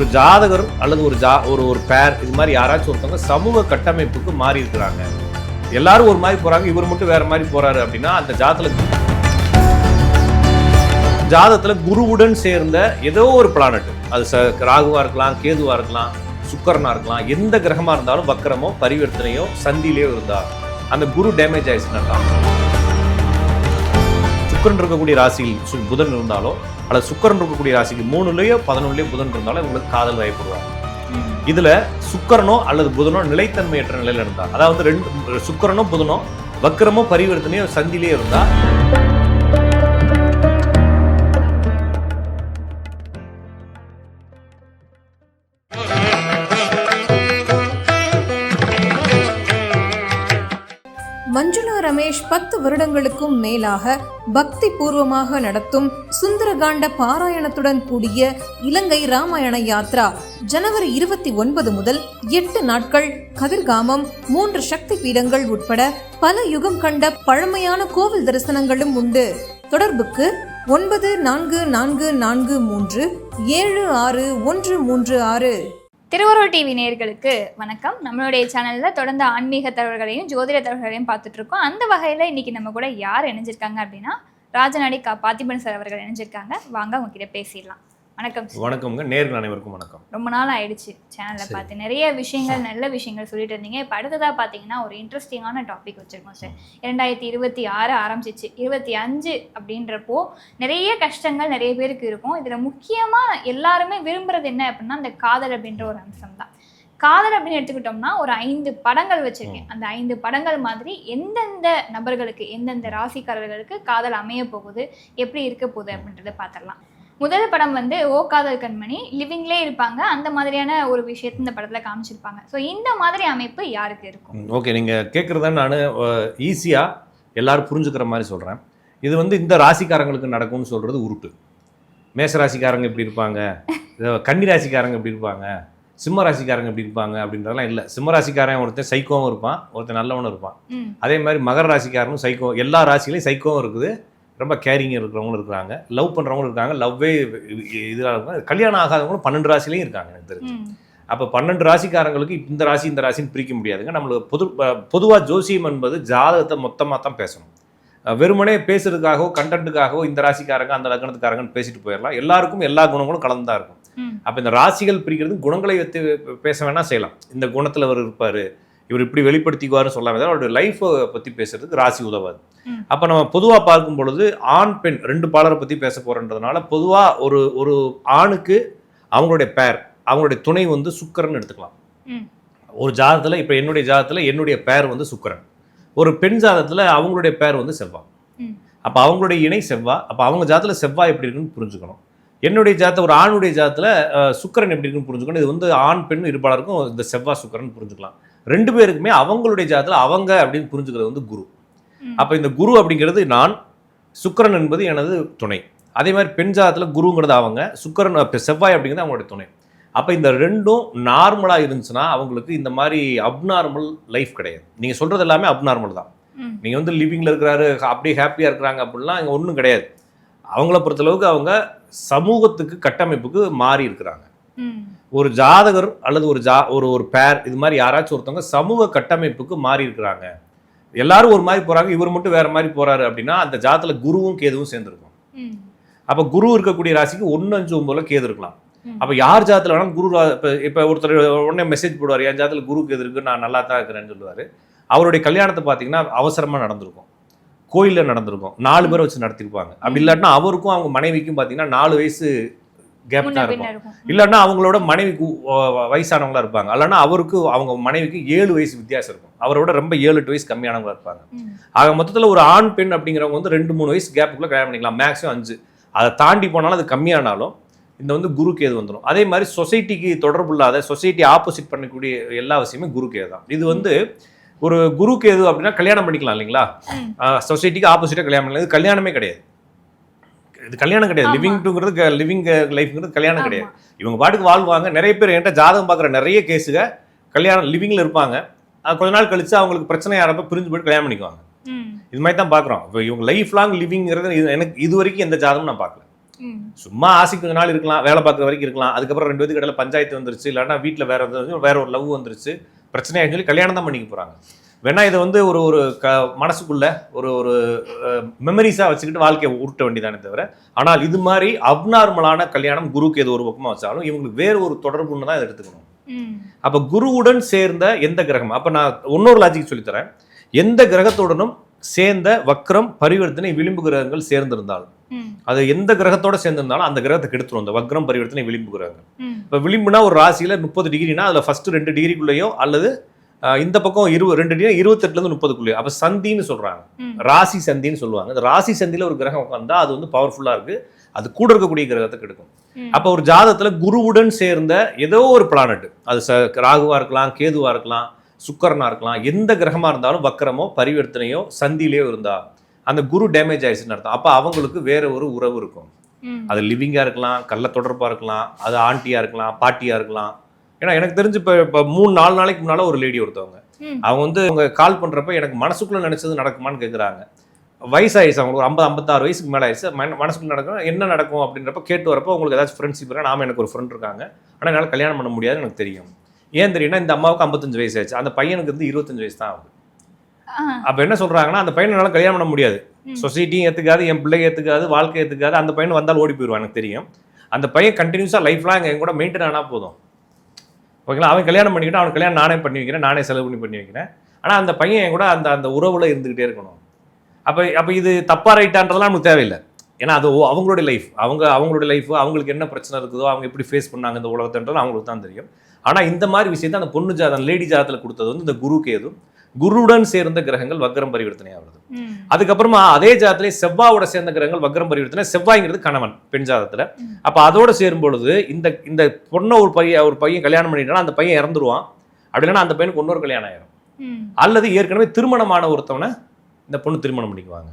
ஒரு ஜாதகர் அல்லது ஒரு பேர் இது மாதிரி யாராச்சும் ஒருத்தவங்க சமூக கட்டமைப்புக்கு மாறி இருக்கிறாங்க. எல்லாரும் ஒரு மாதிரி போறாங்க, இவர் மட்டும் வேற மாதிரி போறாரு அப்படின்னா அந்த ஜாதகத்துல குருவுடன் சேர்ந்த ஏதோ ஒரு பிளானட், அது ராகுவா இருக்கலாம், கேதுவா இருக்கலாம், சுக்கரனா இருக்கலாம், எந்த கிரகமா இருந்தாலும் வக்கரமோ பரிவர்த்தனையோ சந்தியிலேயோ இருந்தா அந்த குரு டேமேஜ் ஆயிடுச்சுன்னா, சுக்கரன் இருக்கக்கூடிய ராசியில் புதன் இருந்தாலோ அல்லது சுக்கரன் இருக்கக்கூடிய ராசிக்கு 3லயோ 11லயோ புதன் இருந்தாலும் இவங்களுக்கு காதல் வயப்படுவாங்க. இதுல சுக்கரனோ அல்லது புதனோ நிலைத்தன்மையற்ற நிலையில இருந்தா, அதாவது ரெண்டு சுக்கரனோ புதனோ வக்கரமோ பரிவர்த்தனையோ சந்திலேயே இருந்தா மஞ்சுளா ரமேஷ் 10 வருடங்களுக்கும் மேலாக பக்தி பூர்வமாக நடத்தும் சுந்தரகாண்ட பாராயணத்துடன் கூடிய இலங்கை ராமாயண யாத்ரா ஜனவரி 29 முதல் 8 நாட்கள் கதிர்காமம் 3 சக்தி பீடங்கள் உட்பட பல யுகம் கண்ட பழமையான கோவில் தரிசனங்களும் உண்டு. தொடர்புக்கு 9443761136. திருவருள் டிவி நேயர்களுக்கு வணக்கம். நம்மளுடைய சேனலில் தொடர்ந்து ஆன்மீக தகவல்களையும் ஜோதிட தகவல்களையும் பார்த்துட்டு இருக்கோம். அந்த வகையில் இன்னைக்கு நம்ம கூட யார் இணைஞ்சிருக்காங்க அப்படின்னா ராஜநாடி பார்த்திபன் சார் அவர்கள் இணைஞ்சிருக்காங்க. வாங்க அவங்க கிட்ட பேசிடலாம். வணக்கம். வணக்கம்ங்க. நேர்கள் அனைவருக்கும் வணக்கம். ரொம்ப நாள் ஆயிடுச்சு சேனலில் பார்த்து நிறைய விஷயங்கள் நல்ல விஷயங்கள் சொல்லிட்டு இருந்தீங்க. இப்போ அடுத்ததாக பார்த்தீங்கன்னா ஒரு இன்ட்ரெஸ்டிங்கான டாபிக் வச்சுருக்கோம் சார். 2026 ஆரம்பிச்சிச்சு, 25 அப்படின்றப்போ நிறைய கஷ்டங்கள் நிறைய பேருக்கு இருக்கும். இதில் முக்கியமாக எல்லாருமே விரும்புறது என்ன அப்படின்னா அந்த காதல் அப்படின்ற ஒரு அம்சம் தான். காதல் அப்படின்னு எடுத்துக்கிட்டோம்னா ஒரு 5 படங்கள் வச்சுருக்கேன். அந்த 5 படங்கள் மாதிரி எந்தெந்த நபர்களுக்கு எந்தெந்த ராசிக்காரர்களுக்கு காதல் அமைய போகுது, எப்படி இருக்க போகுது அப்படின்றத பார்த்துடலாம். முதல் படம் வந்து ஓ காதல் கண்மணி, லிவிங்லே இருப்பாங்க, அந்த மாதிரியான ஒரு விஷயத்தை இந்த படத்தில் காமிச்சிருப்பாங்க. ஸோ இந்த மாதிரி அமைப்பு யாருக்கு இருக்கும்? ஓகே, நீங்கள் கேட்குறத நான் ஈஸியாக எல்லாரும் புரிஞ்சுக்கிற மாதிரி சொல்கிறேன். இது வந்து இந்த ராசிக்காரங்களுக்கு நடக்கும்னு சொல்கிறது உருட்டு. மேச ராசிக்காரங்க எப்படி இருப்பாங்க, கன்னி ராசிக்காரங்க எப்படி இருப்பாங்க, சிம்ம ராசிக்காரங்க எப்படி இருப்பாங்க அப்படின்றதெல்லாம் இல்லை. சிம்ம ராசிக்காரன் ஒருத்தன் சைக்கோவும் இருப்பான், ஒருத்தன் நல்லவனும் இருப்பான். அதே மாதிரி மகர ராசிக்காரனும் சைக்கோ, எல்லா ராசிலையும் சைக்கோவும் இருக்குது, ரொம்ப கேரிங் இருக்கிறவங்களும் இருக்கிறாங்க, லவ் பண்ணுறவங்களும் இருக்காங்க, லவ்வே இதாக இருக்கும். கல்யாணம் ஆகாதவங்களும் 12 ராசிலையும் இருக்காங்க எனக்கு தெரிஞ்சு. அப்போ 12 ராசிக்காரங்களுக்கு இந்த ராசி இந்த ராசின்னு பிரிக்க முடியாதுங்க. நம்மளுக்கு பொதுவாக ஜோசியம் என்பது ஜாதகத்தை மொத்தமாக தான் பேசணும். வெறுமனே பேசுறதுக்காகவோ கண்டென்ட்டுக்காகவோ இந்த ராசிக்காரங்க அந்த லக்னத்துக்காரங்கன்னு பேசிட்டு போயிடலாம். எல்லாருக்கும் எல்லா குணங்களும் கலந்து தான் இருக்கும். அப்போ இந்த ராசிகள் பிரிக்கிறது குணங்களை வைத்து பேச வேணா செய்யலாம். இந்த குணத்தில் அவர் இருப்பார், இவர் இப்படி வெளிப்படுத்திக்குவார்னு சொல்லாமல் அவருடைய லைஃப்பை பற்றி பேசுறதுக்கு ராசி உதவாது. அப்போ நம்ம பொதுவாக பார்க்கும் பொழுது ஆண் பெண் 2 பாலரை பற்றி பேச போகிறன்றதுனால பொதுவாக ஒரு ஆணுக்கு அவங்களுடைய பேர், அவங்களுடைய துணை வந்து சுக்கரன் எடுத்துக்கலாம். ஒரு ஜாதகத்தில் இப்போ என்னுடைய ஜாதகத்தில் என்னுடைய பேர் வந்து சுக்கரன், ஒரு பெண் ஜாதகத்தில் அவங்களுடைய பேர் வந்து செவ்வாய். அப்போ அவங்களுடைய இணை செவ்வாய். அப்போ அவங்க ஜாதகத்தில் செவ்வாய் எப்படி இருக்குன்னு புரிஞ்சுக்கணும். என்னுடைய ஜாதகத்தில் ஒரு ஆணுடைய ஜாதகத்தில் சுக்கரன் எப்படி இருக்குன்னு புரிஞ்சுக்கணும். இது வந்து ஆண் பெண் இருப்பாளருக்கும் இந்த செவ்வாய் சுக்கரன் புரிஞ்சுக்கலாம். 2 பேருக்குமே அவங்களுடைய ஜாதகத்தில் அவங்க அப்படின்னு புரிஞ்சுக்கிறது வந்து குரு. அப்போ இந்த குரு அப்படிங்கிறது நான், சுக்கரன் என்பது எனது துணை. அதே மாதிரி பெண் ஜாதகத்தில் குருங்கிறது அவங்க, சுக்கரன் செவ்வாய் அப்படிங்கிறது அவங்களுடைய துணை. அப்போ இந்த 2ம் நார்மலாக இருந்துச்சுன்னா அவங்களுக்கு இந்த மாதிரி அப்நார்மல் லைஃப் கிடையாது. நீங்கள் சொல்கிறது எல்லாமே அப்நார்மல் தான். நீங்கள் வந்து லிவிங்கில் இருக்கிறாரு அப்படியே ஹாப்பியாக இருக்கிறாங்க அப்படின்லாம் இங்கே ஒன்றும் கிடையாது. அவங்கள பொறுத்தளவுக்கு அவங்க சமூகத்துக்கு கட்டமைப்புக்கு மாறி இருக்கிறாங்க. ஒரு ஜாதகர் அல்லது ஒரு பேர் இது மாதிரி யாராச்சும் ஒருத்தவங்க சமூக கட்டமைப்புக்கு மாறி இருக்கிறாங்க. எல்லாரும் ஒரு மாதிரி போறாங்க, இவர் மட்டும் வேற மாதிரி போறாரு அப்படின்னா அந்த ஜாதகத்துல குருவும் கேதுவும் சேர்ந்துருக்கும். அப்ப குரு இருக்கக்கூடிய ராசிக்கு 1, 5, 9 கேது இருக்கலாம். அப்ப யார் ஜாதகத்துல வேணாலும் குரு, இப்ப ஒருத்தர் உடனே மெசேஜ் போடுவார், என் ஜாதகத்துல குரு கேது இருக்கு, நான் நல்லா தான் இருக்கிறேன்னு சொல்லுவாரு. அவருடைய கல்யாணத்தை பார்த்தீங்கன்னா அவசரமா நடந்திருக்கும், கோயிலில் நடந்திருக்கும், 4 பேரை வச்சு நடத்திருப்பாங்க. அப்படி இல்லாட்டினா அவருக்கும் அவங்க மனைவிக்கும் பார்த்தீங்கன்னா 4 வயசு கேப் தான் இருக்கும். இல்லைன்னா அவங்களோட மனைவிக்கு வயசானவங்களா இருப்பாங்க, இல்லைன்னா அவருக்கு அவங்க மனைவிக்கு 7 வயசு வித்தியாசம் இருக்கும். அவரோட ரொம்ப 7-8 வயசு கம்மியானவங்களா இருப்பாங்க. ஆக மொத்தத்தில் ஒரு ஆண் பெண் அப்படிங்கிறவங்க வந்து 2-3 வயசு கேப்புக்குள்ள கல்யாணம் பண்ணிக்கலாம், மேக்ஸிமம் 5. அதை தாண்டி போனாலும் அது கம்மியானாலும் இந்த வந்து குரு கேது வந்துடும். அதே மாதிரி சொசைட்டிக்கு தொடர்பு இல்லாத, சொசைட்டி ஆப்போசிட் பண்ணக்கூடிய எல்லா விஷயமே குரு கேது தான். இது வந்து ஒரு குரு கேது அப்படின்னா கல்யாணம் பண்ணிக்கலாம் இல்லைங்களா, சொசைட்டிக்கு ஆப்போசிட்டாக கல்யாணம் பண்ணலாம். இது கல்யாணமே கிடையாது, இது கல்யாணம் கிடையாது. லிவிங் லைஃப்ங்கிறது கல்யாணம் கிடையாது. இவங்க பாட்டுக்கு வாழ்வாங்க. நிறைய பேர் என்கிட்ட ஜாதகம் பார்க்குற நிறைய கேஸுக கல்யாணம் லிவிங்கில் இருப்பாங்க, கொஞ்ச நாள் கழிச்சு அவங்களுக்கு பிரச்சனை யாரப்போ பிரிஞ்சு போயிட்டு கல்யாணம் பண்ணிக்குவாங்க. இது மாதிரி தான் பார்க்குறோம். இப்போ இவங்க லைஃப் லாங் லிவிங்கிறது எனக்கு இது வரைக்கும் எந்த ஜாதகமும் நான் பார்க்கல. சும்மா ஆசைக்கு கொஞ்ச நாள் இருக்கலாம், வேலை பார்க்குற வரைக்கும் இருக்கலாம், அதுக்கப்புறம் 2 பேருக்கு இடையில பஞ்சாயத்து வந்துருச்சு, இல்லைன்னா வீட்டில் வேற ஒரு லவ் வந்துருச்சு, பிரச்சனையாகி சொல்லி கல்யாணம் தான் பண்ணிக்க போகிறாங்க. வேணா இதை வந்து ஒரு மனசுக்குள்ள ஒரு மெமரிஸாக வச்சுக்கிட்டு வாழ்க்கையை உருட்ட வேண்டியதானே தவிர, ஆனால் இது மாதிரி அப்நார்மலான கல்யாணம் குருக்கு எது ஒரு பக்கமாக வச்சாலும் இவங்களுக்கு வேறு ஒரு தொடர்புன்னு தான் இதை எடுத்துக்கணும். அப்போ குருவுடன் சேர்ந்த எந்த கிரகம், அப்போ நான் இன்னொரு லாஜிக் சொல்லித்தரேன், எந்த கிரகத்துடனும் சேர்ந்த வக்ரம் பரிவர்த்தனை விளிம்பு கிரகங்கள் சேர்ந்திருந்தாலும், அது எந்த கிரகத்தோட சேர்ந்திருந்தாலும் அந்த கிரகத்தை கெடுத்துரும் அந்த வக்ரம் பரிவர்த்தனை விளிம்பு கிரகங்கள். இப்போ விளிம்புனா ஒரு ராசியில 30 டிகிரினா அதில் ஃபர்ஸ்ட் 2 டிகிரிக்குள்ளேயோ அல்லது இந்த பக்கம் 2 டிகிரி 28லேருந்து 30க்குள்ளேயோ, அப்போ சந்தின்னு சொல்றாங்க, ராசி சந்தின்னு சொல்லுவாங்க. அந்த ராசி சந்தியில ஒரு கிரகம் உட்காந்தா அது வந்து பவர்ஃபுல்லா இருக்கு, அது கூட இருக்கக்கூடிய கிரகத்தை கெடுக்கும். அப்போ ஒரு ஜாதகத்துல குருவுடன் சேர்ந்த ஏதோ ஒரு பிளானட், அது ராகுவா இருக்கலாம், கேதுவா இருக்கலாம், சுக்கரனா இருக்கலாம், எந்த கிரகமா இருந்தாலும் வக்கரமோ பரிவர்த்தனையோ சந்தியிலேயோ இருந்தா அந்த குரு டேமேஜ் ஆயிடுச்சுன்னு அர்த்தம். அப்போ அவங்களுக்கு வேற ஒரு உறவு இருக்கும். அது லிவிங்கா இருக்கலாம், கள்ள தொடர்பா இருக்கலாம், அது ஆண்டியா இருக்கலாம், பாட்டியா இருக்கலாம். ஏன்னா எனக்கு தெரிஞ்சு இப்போ 3-4 நாளைக்கு முன்னால ஒரு லேடி ஒருத்தவங்க, அவங்க வந்து அவங்க கால் பண்றப்ப எனக்கு மனசுக்குள்ள நினைச்சது நடக்குமான்னு கேட்குறாங்க. வயசாயிடுச்சு, அவங்களுக்கு 50-56 வயசுக்கு மேலே ஆயிடுச்சு. மனசுக்குள்ள நடக்கும், என்ன நடக்கும் அப்படின்றப்ப கேட்டு வரப்போ உங்களுக்கு ஏதாச்சும் ஃப்ரெண்ட்ஷிப் இருக்கா, நாம எனக்கு ஒரு ஃப்ரெண்ட் இருக்காங்க, ஆனால் என்னால் கல்யாணம் பண்ண முடியாதுன்னு எனக்கு தெரியும். ஏன் தெரியும்னா இந்த அம்மாவுக்கு 55 வயசு ஆயிடுச்சு, அந்த பையனுக்கு வந்து 25 வயசு தான் ஆகுது. அப்போ என்ன சொல்றாங்கன்னா, அந்த பையனால கல்யாணம் பண்ண முடியாது, சொசைட்டியும் ஏற்றுக்காது, என் பிள்ளைங்க ஏற்றுக்காது, வாழ்க்கை ஏற்றுக்காது, அந்த பையன் வந்தால் ஓடி போயிடுவான் எனக்கு தெரியும். அந்த பையன் கண்டினியூஸாக லைஃப்லாம் என் கூட மெயின்டைன் ஆனால் போதும், ஓகேங்களா. அவன் கல்யாணம் பண்ணிக்கிட்டு அவனுக்கு கல்யாணம் நானே பண்ணி வைக்கிறேன், நானே செலவு பண்ணி வைக்கிறேன், ஆனால் அந்த பையன் என் கூட அந்த உறவுல இருந்துகிட்டே இருக்கணும். அப்போ இது தப்பா ரைட்டான்றதுலாம் நமக்கு தேவையில்லை. ஏன்னா அது அவங்களுடைய லைஃப், அவங்களுடைய லைஃப், அவங்களுக்கு என்ன பிரச்சனை இருக்குதோ, அவங்க எப்படி ஃபேஸ் பண்ணாங்க இந்த உலகத்தன்றது அவங்களுக்கு தான் தெரியும். ஆனால் இந்த மாதிரி விஷயத்தை அந்த பொண்ணு ஜாதகம் லேடி ஜாதகத்தில் கொடுத்தது வந்து இந்த குரு கேது, குருவுடன் சேர்ந்த கிரகங்கள் வக்ரம் பரிவர்த்தனை ஆகுது. அதுக்கப்புறமா அதே ஜாதத்திலே செவ்வாயோட சேர்ந்த கிரகங்கள் வக்ரம் பரிவர்த்தனை, செவ்வாய்ங்கிறது கணவன் பெண் ஜாதகத்துல. அப்போ அதோட சேரும் பொழுது இந்த பொண்ணை ஒரு பையன் கல்யாணம் பண்ணிட்டானா அந்த பையன் இறந்துருவான், அப்படி இல்லைன்னா அந்த பையனுக்கு இன்னொரு கல்யாணம் ஆயிரும், அல்லது ஏற்கனவே திருமணமான ஒருத்தவனை இந்த பொண்ணு திருமணம் பண்ணிக்குவாங்க.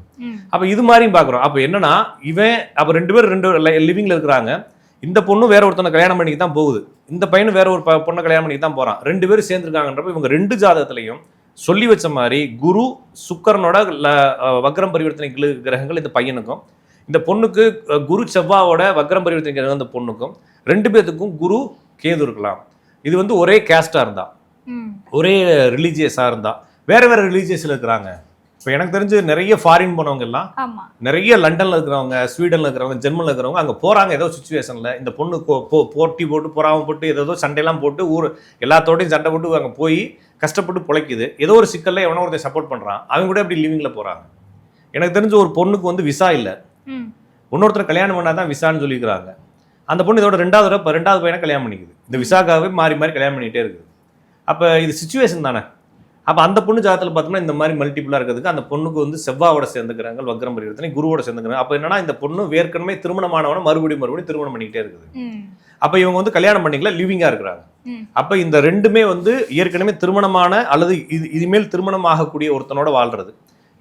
அப்ப இது மாதிரியும் பாக்குறோம். அப்ப என்னன்னா அப்ப 2 பேர் 2 லிவிங்ல இருக்கிறாங்க, இந்த பொண்ணு வேற ஒருத்தனை கல்யாணம் பண்ணிக்கு தான் போகுது, இந்த பையனும் வேற ஒரு பொண்ணை கல்யாணம் பண்ணிக்கு தான் போறான், 2 பேரும் சேர்ந்துருக்காங்கன்றப்ப இவங்க 2 ஜாதகத்திலையும் சொல்லி வச்ச மாதிரி குரு சுக்கரனோட வக்ரம் பரிவர்த்தனை கிரகங்கள் இந்த பையனுக்கும், இந்த பொண்ணுக்கு குரு செவ்வாவோட வக்ரம் பரிவர்த்தனை கிரகம் இந்த பொண்ணுக்கும், 2 பேத்துக்கும் குரு கேது இருக்கலாம். இது வந்து ஒரே கேஸ்டா இருந்தா, ஒரே ரிலீஜியஸா இருந்தா. வேற வேற ரிலீஜியஸ்ல இருக்கிறாங்க. இப்போ எனக்கு தெரிஞ்சு நிறைய ஃபாரின் போனவங்க எல்லாம், நிறைய லண்டன்ல இருக்கிறவங்க, ஸ்வீடன்ல இருக்கிறவங்க, ஜெர்மன்ல இருக்கிறவங்க அங்கே போறாங்க ஏதோ சுச்சுவேஷன்ல, இந்த பொண்ணு போட்டி போட்டு பொறாம போட்டு ஏதோ சண்டையெல்லாம் போட்டு ஊர் எல்லாத்தோடையும் சண்டை போட்டு அங்கே போய் கஷ்டப்பட்டு பிழைக்குது, ஏதோ ஒரு சிக்கல்ல எவனோ ஒருத்தர் சப்போர்ட் பண்றான், அவங்க கூட அப்படி லிவிங்ல போறாங்க. எனக்கு தெரிஞ்ச ஒரு பொண்ணுக்கு வந்து விசா இல்லை, இன்னொருத்தர் கல்யாணம் பண்ணாதான் விசான்னு சொல்லிக்கிறாங்க. அந்த பொண்ணு இதோட 2வது பையனை கல்யாணம் பண்ணிக்குது, இந்த விசாக்காகவே மாறி மாறி கல்யாணம் பண்ணிகிட்டே இருக்குது. அப்போ இது சுச்சுவேஷன் தானே. அப்போ அந்த பொண்ணு ஜாதகத்தில் பார்த்தோம்னா இந்த மாதிரி மல்டிபிளாக இருக்கிறதுக்கு அந்த பொண்ணுக்கு வந்து செவ்வாவோட சேர்ந்துக்கிறாங்க வக்ரம் பரிவர்த்தனை, குருவோட சேர்ந்துக்கிறாங்க. அப்போ என்னன்னா இந்த பொண்ணு ஏற்கனவே திருமணமானவனை மறுபடியும் திருமணம் பண்ணிக்கிட்டே இருக்குது. அப்போ இவங்க வந்து கல்யாணம் பண்ணிக்கல, லிவிங்காக இருக்கிறாங்க. அப்போ இந்த 2மே வந்து ஏற்கனவே திருமணமான அல்லது இதுமேல் திருமணம் ஆகக்கூடிய ஒருத்தனோட வாழ்றது,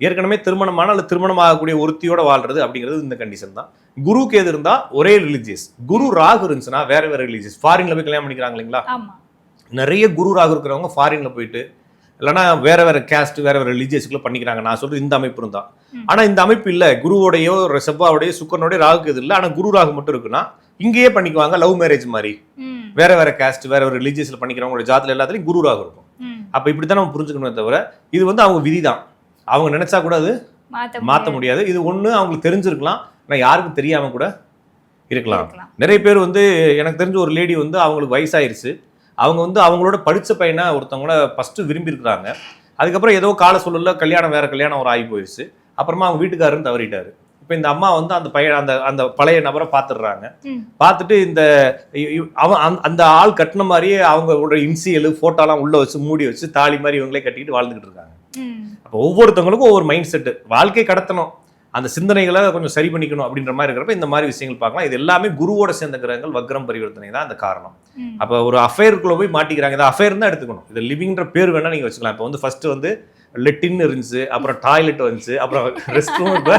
ஏற்கனவே திருமணமான அல்லது திருமணம் ஆகக்கூடிய ஒருத்தியோட வாழ்றது அப்படிங்கிறது இந்த கண்டிஷன் தான். குருக்கு எது இருந்தா ஒரே ரிலீஜியஸ், குரு ராகு இருந்துச்சுன்னா வேற வேற ரிலீஜியஸ். ஃபாரின்ல போய் கல்யாணம் பண்ணிக்கிறாங்க இல்லைங்களா, நிறைய குரு ராகு இருக்கிறவங்க ஃபாரின்ல போயிட்டு இல்லைன்னா வேற வேற கேஸ்ட் வேற வேற ரிலீஜியஸ்க்குள்ள பண்ணிக்கிறாங்க. நான் சொல்றது இந்த அமைப்பு இருந்தா. ஆனா இந்த அமைப்பு இல்லை, குருவோடையோ செவ்வாவோடையோ சுக்கரனோடய ராகுக்கு எது இல்லை, ஆனா குரு ராகு மட்டும் இருக்குன்னா இங்கேயே பண்ணிக்குவாங்க, லவ் மேரேஜ் மாதிரி வேற வேற கேஸ்ட் வேற வேற ரிலீஜியஸ்ல பண்ணிக்கிறவங்களோட ஜாதத்துல எல்லாத்துலயும் குரு ராகு இருக்கும். அப்ப இப்படித்தான் நம்ம புரிஞ்சுக்கணுமே தவிர இது வந்து அவங்க விதிதான், அவங்க நினைச்சா கூட அது மாற்ற முடியாது. இது ஒண்ணு அவங்களுக்கு தெரிஞ்சிருக்கலாம், ஆனால் யாருக்கும் தெரியாம கூட இருக்கலாம். நிறைய பேர் வந்து எனக்கு தெரிஞ்ச ஒரு லேடி வந்து அவங்களுக்கு வயசாயிருச்சு, அவங்க வந்து அவங்களோட படித்த பையனை ஒருத்தவங்கள ஃபஸ்ட்டு விரும்பி இருக்கிறாங்க, அதுக்கப்புறம் ஏதோ கால சூழல்ல வேற கல்யாணம் ஒரு ஆகி போயிடுச்சு, அப்புறமா அவங்க வீட்டுக்காரன்னு தவறிட்டாரு. இப்போ இந்த அம்மா வந்து அந்த பையன் அந்த பழைய நபரை பார்த்துடுறாங்க, பார்த்துட்டு அந்த ஆள் கட்டின மாதிரியே அவங்களோட இன்சியல் ஃபோட்டோலாம் உள்ள வச்சு மூடி வச்சு தாலி மாதிரி இவங்களே கட்டிக்கிட்டு வாழ்ந்துகிட்டு இருக்காங்க. அப்போ ஒவ்வொருத்தவங்களுக்கும் ஒவ்வொரு மைண்ட் செட்டு, வாழ்க்கை கடத்தணும், அந்த சிந்தனைகளை கொஞ்சம் சரி பண்ணிக்கணும் அப்படின்ற மாதிரி இருக்கிறப்ப இந்த மாதிரி விஷயங்கள் பார்க்கலாம். இது எல்லாமே குருவோட சேர்ந்த கிரகங்கள் வக்ரம் பரிவர்த்தனை தான் அந்த காரணம். அப்போ ஒரு அஃபேருக்குள்ள போய் மாட்டிக்கிறாங்க, இதை அஃபேர் தான் எடுத்துக்கணும், இது லிவிங்ன்ற பேர் வேணா நீங்க வச்சுக்கலாம். இப்போ வந்து ஃபர்ஸ்ட் வந்து லெட்டின் இருந்துச்சு, அப்புறம் டாய்லெட் வந்துச்சு, அப்புறம் ரெஸ்ட் ரூம், இப்போ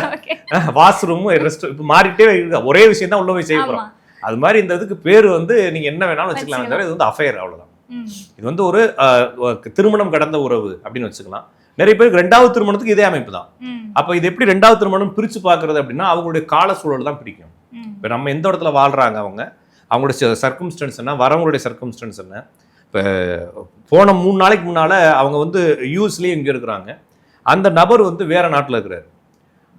வாஷ்ரூம், ரெஸ்ட் இப்போ மாறிட்டே இருக்கு, ஒரே விஷயம் தான் உள்ள போய் செய்ய போறோம். அது மாதிரி இந்த இதுக்கு பேர் வந்து நீங்க என்ன வேணாலும் வச்சுக்கலாம், இது வந்து அஃபேர், அவ்வளவுதான். இது வந்து ஒரு திருமணம் கடந்த உறவு அப்படின்னு வச்சுக்கலாம். நிறைய பேருக்கு 2வது திருமணத்துக்கு இதே அமைப்பு தான். ம். அப்போ இது எப்படி 2வது திருமணம் பிரிச்சு பார்க்கறது அப்படின்னா அவங்களுடைய கால சூழல் தான் பிடிக்கும். ம். இப்போ நம்ம எந்த இடத்துல வாழ்றாங்க, அவங்களுடைய சர்க்கம்ஸ்டன்ஸ் என்ன, வரவங்களுடைய சர்க்கம்ஸ்டன்ஸ் என்ன. இப்போ போன 3 நாளைக்கு முன்னால் அவங்க வந்து யூஎஸ்லேயே இங்கே இருக்கிறாங்க, அந்த நபர் வந்து வேற நாட்டில் இருக்கிறார்,